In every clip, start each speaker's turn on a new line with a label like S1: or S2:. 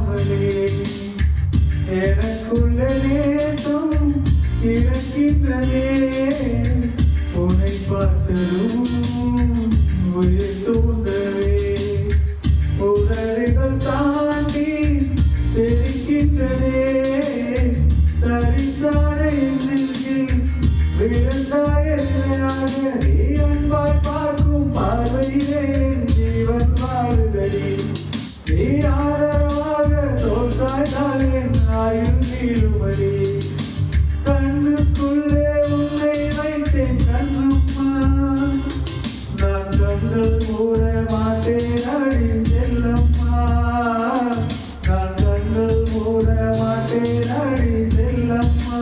S1: அறியாமலே எனக்குள்ள நேசம் இருக்கின்றதே உன்னை பார்த்ததும் உயிர் தூண்டவே உதறிகள் தாண்டி தெரிக்கின்றதே தரிசான நெஞ்சில் விழுந்தாயாக நீ அன்பாய் பார்க்கும் பார்வையிலே ஜீவன் வாழுதடி நீ ஆதரவாக தோற்றாய்தான் என் ஆயுள் நீளுமடி கண்ணுக்குள்ளே உன்னை வைத்தேன் கண்ணம்மா நான் கண்கள் மூட மாட்டேன் அடி செல்லம்மா நான் கண்கள் மூட மாட்டேன் அடி செல்லம்மா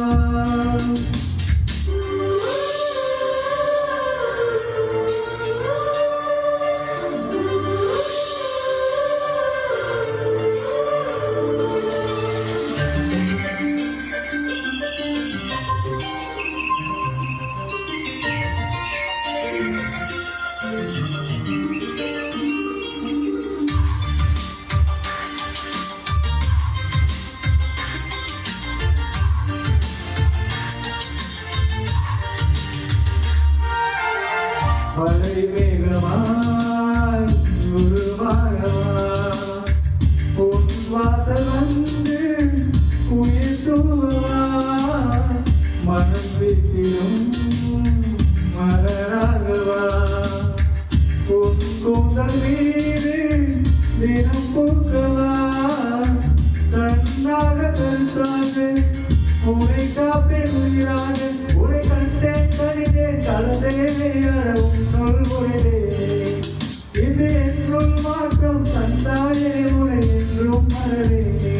S1: மலை மேகமாய் உருவாகவா உன் வாசல் வந்து உயிர் தூவா மனம் வீசிடும் மலராகவா உன் கூந்தல் மீது தினம் பூக்கவா கண்ணாக கருத்தாக உனை காப்பேன் உயிராக உனை கண்டேன் கணிதேன் கலந்தேனே உன்னுள் உடையதே இது என்னுள் மாற்றம் தந்தாயே உனை என்றும் மறவேனே